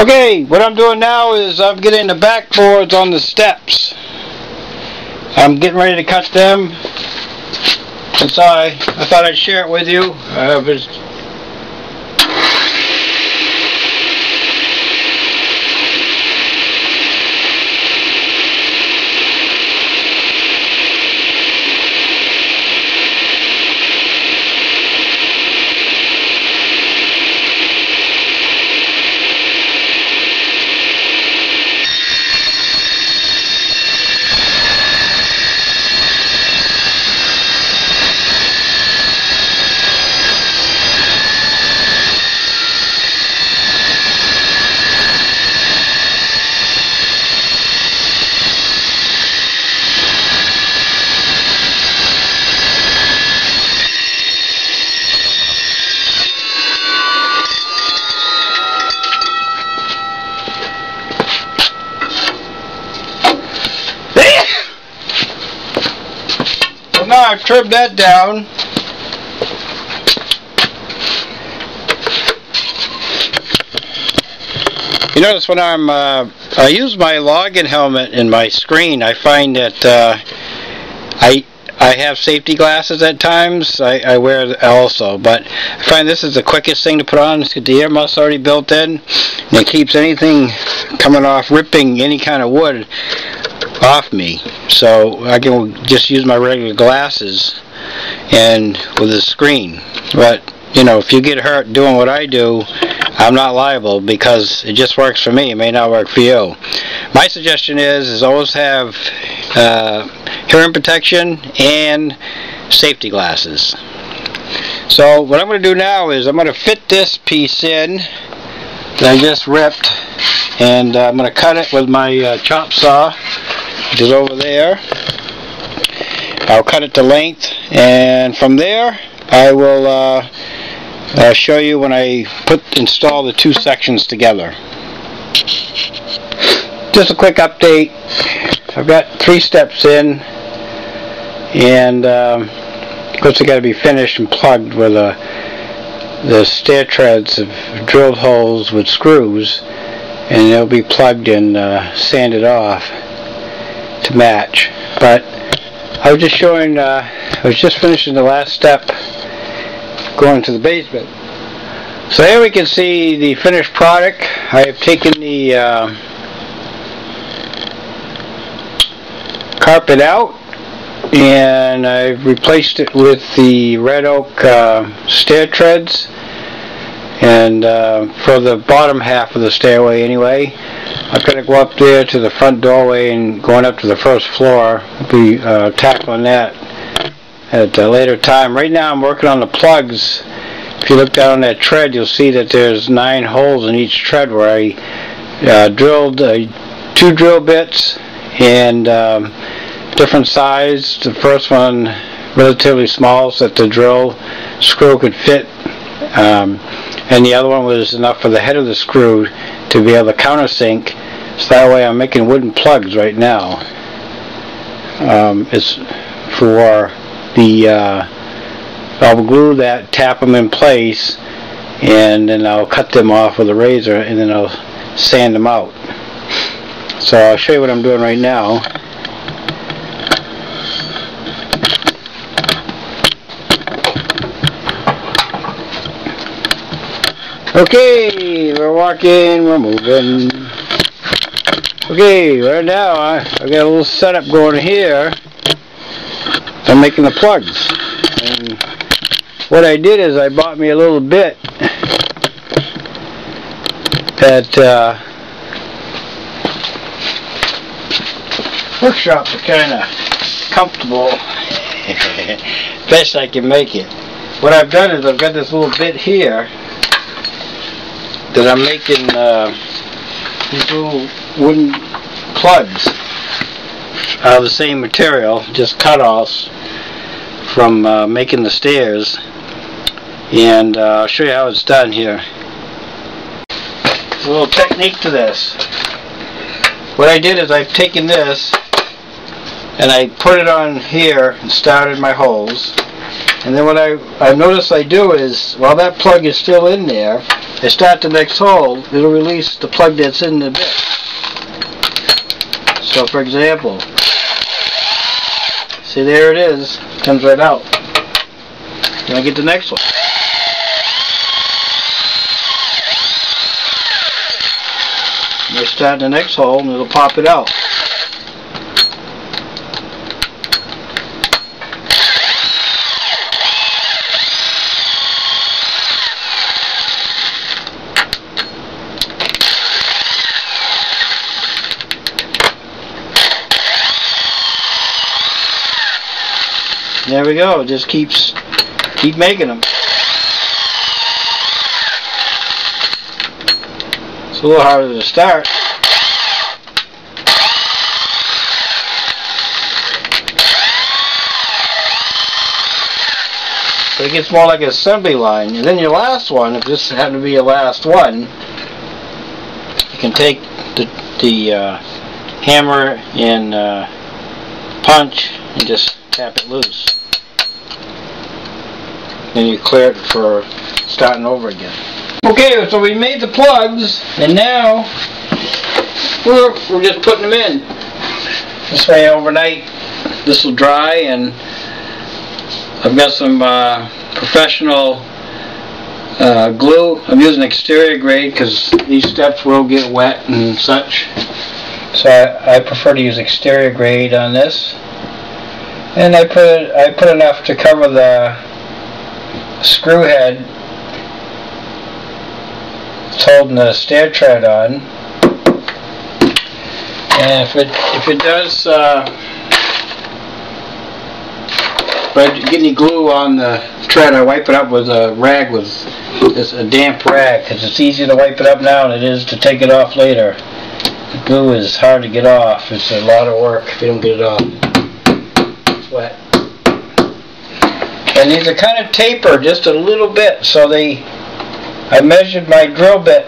Okay, what I'm doing now is I'm getting the backboards on the steps. I'm getting ready to cut them. And so I thought I'd share it with you. Now I've trimmed that down. You notice when I use my login helmet in my screen, I find that I have safety glasses at times. I wear it also, but I find this is the quickest thing to put on. It's got the ear muffs already built in, and it keeps anything coming off, ripping any kind of wood off me, so I can just use my regular glasses and with the screen. But you know, if you get hurt doing what I do, I'm not liable because it just works for me. It may not work for you. My suggestion is always have hearing protection and safety glasses. So what I'm going to do now is I'm going to fit this piece in that I just ripped, and I'm going to cut it with my chop saw, which is over there. I'll cut it to length, and from there I will show you when I install the two sections together. Just a quick update. I've got 3 steps in, and of course they got to be finished and plugged with the stair treads of drilled holes with screws, and they'll be plugged and sanded off to match. But I was just showing, I was just finishing the last step going to the basement. So here we can see the finished product. I have taken the carpet out, and I've replaced it with the red oak stair treads, and for the bottom half of the stairway anyway. I'm going to go up there to the front doorway and going up to the first floor. I'll be tackling that at a later time. Right now I'm working on the plugs. If you look down on that tread, you'll see that there's 9 holes in each tread where I drilled 2 drill bits, and different size. The first one relatively small so that the drill screw could fit, and the other one was enough for the head of the screw to be able to countersink. So that way I'm making wooden plugs right now. It's for the I'll glue that, tap them in place, and then I'll cut them off with a razor, and then I'll sand them out. So I'll show you what I'm doing right now. Okay, we're walking, we're moving. Okay, right now I got a little setup going here. I'm making the plugs. And what I did is I bought me a little bit at workshop to kind of comfortable. Best I can make it. What I've done is I've got this little bit here that I'm making these little wooden plugs out of the same material, just cut-offs from making the stairs, and I'll show you how it's done here. There's a little technique to this. What I did is I've taken this and I put it on here and started my holes, and then what I've noticed I do is while that plug is still in there, I start the next hole, it'll release the plug that's in the bit. So for example, see, there it is, comes right out. Then I get the next one. And I start the next hole and it'll pop it out. There we go. It just keep making them. It's a little harder to start. But it gets more like an assembly line. And then your last one, if this happened to be your last one, you can take the hammer and punch and just tap it loose. Then you clear it for starting over again. Okay, so we made the plugs, and now we're just putting them in. This way overnight this will dry, and I've got some professional glue. I'm using exterior grade because these steps will get wet and such. So I prefer to use exterior grade on this. And I put enough to cover the screw head that's holding the stair tread on. And if it does, if I get any glue on the tread, I wipe it up with a rag, with a damp rag, because it's easier to wipe it up now than it is to take it off later. The glue is hard to get off. It's a lot of work if you don't get it off. Wet. And these are kind of tapered just a little bit, so I measured my drill bit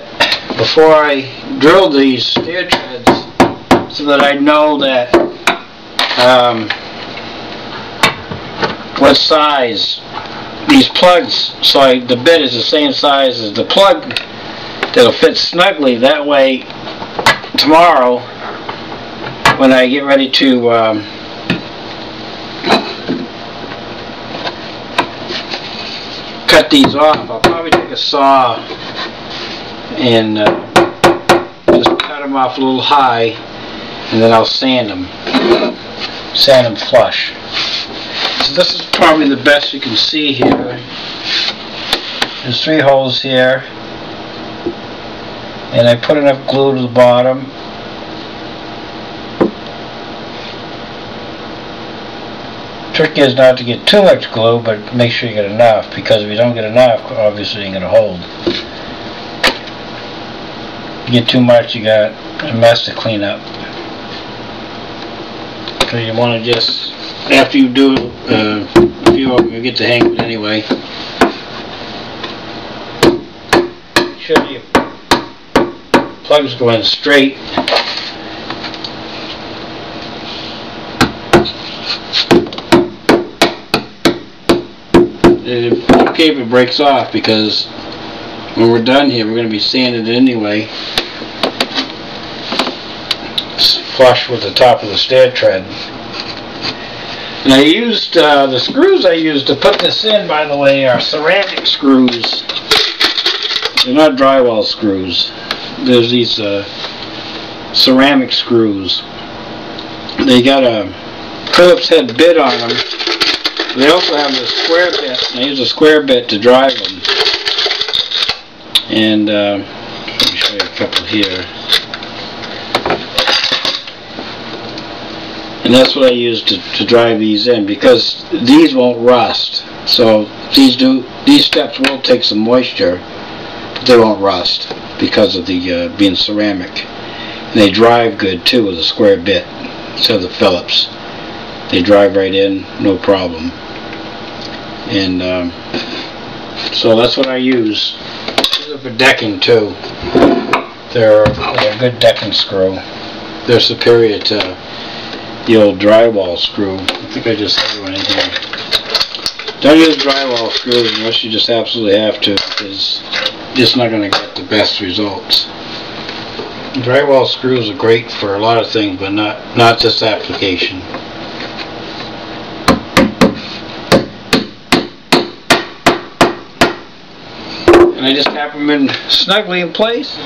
before I drilled these stair treads so that I know that what size these plugs, so the bit is the same size as the plug, that'll fit snugly. That way tomorrow when I get ready to cut these off, I'll probably take a saw and just cut them off a little high, and then I'll sand them flush. So this is probably the best you can see here. There's 3 holes here, and I put enough glue to the bottom. Trick is not to get too much glue, but make sure you get enough, because if you don't get enough, obviously you ain't gonna hold. If you get too much, you got a mess to clean up. So you want to just, after you do a few of them, you get the hang of it anyway. Make sure your plugs go in straight. It's okay if it breaks off, because when we're done here, we're going to be sanding it anyway. It's flush with the top of the stair tread. And I used, the screws I used to put this in, by the way, are ceramic screws. They're not drywall screws. There's these ceramic screws. They got a Phillips head bit on them. They also have the square bit, and I use a square bit to drive them. And let me show you a couple here. And that's what I use to drive these in, because these won't rust. So these steps will take some moisture, but they won't rust because of the being ceramic. And they drive good too with a square bit. So the Phillips, they drive right in, no problem. And so that's what I use. These are for decking too. They're a good decking screw. They're superior to the old drywall screw. I think I just had one in here. Don't use drywall screws unless you just absolutely have to, because just not going to get the best results. Drywall screws are great for a lot of things, but not this application. And I just tap them in snugly in place.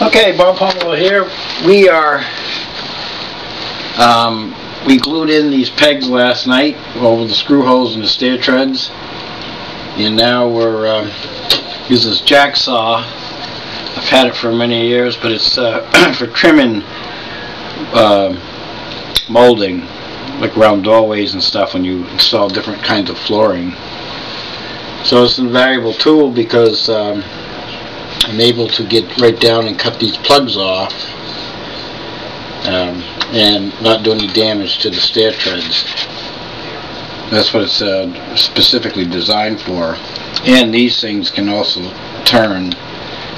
Okay, Bob Hummel here. We glued in these pegs last night over the screw holes and the stair treads, and now we're using this jack saw. I've had it for many years, but it's for trimming molding, like around doorways and stuff when you install different kinds of flooring. So it's an invaluable tool because I'm able to get right down and cut these plugs off and not do any damage to the stair treads. That's what it's specifically designed for. And these things can also turn,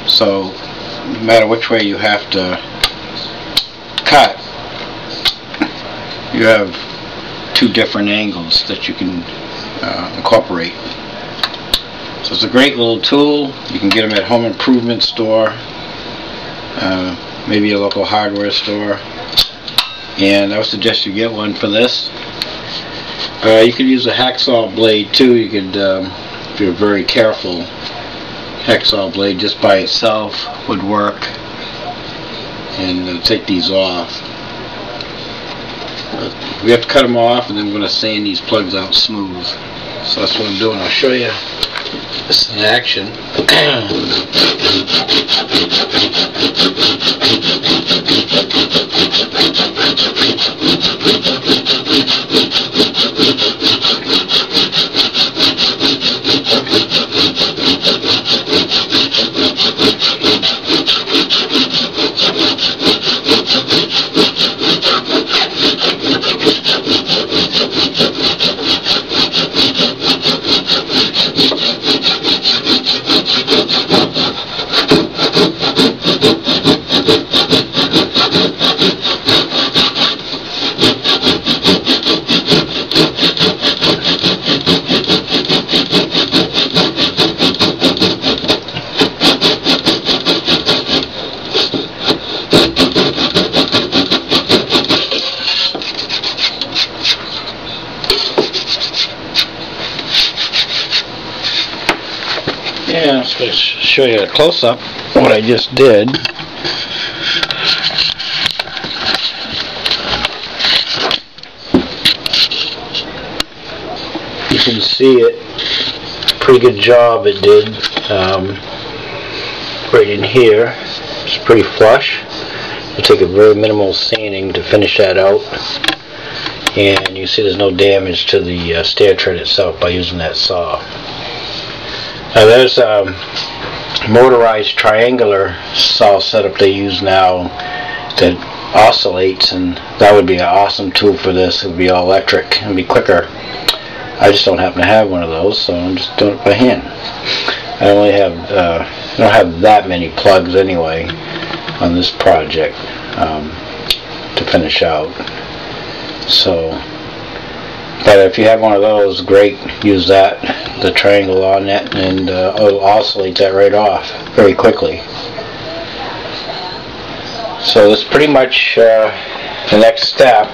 so no matter which way you have to cut, you have two different angles that you can incorporate. So it's a great little tool. You can get them at home improvement store, maybe a local hardware store, and I would suggest you get one for this. You could use a hacksaw blade too. You could, if you're very careful, hacksaw blade just by itself would work, and take these off. We have to cut them off, and then we're going to sand these plugs out smooth. So that's what I'm doing. I'll show you this in action. Yeah, I'm just going to show you a close-up of what I just did. You can see it. Pretty good job it did. Right in here. It's pretty flush. It'll take a very minimal sanding to finish that out. And you see there's no damage to the stair tread itself by using that saw. Now there's a motorized triangular saw setup they use now that oscillates, and that would be an awesome tool for this. It would be all electric and be quicker. I just don't happen to have one of those, so I'm just doing it by hand. I only have I don't have that many plugs anyway on this project to finish out. So, but if you have one of those, great. Use that, the triangle on that, and it'll oscillate that right off very quickly. So that's pretty much the next step.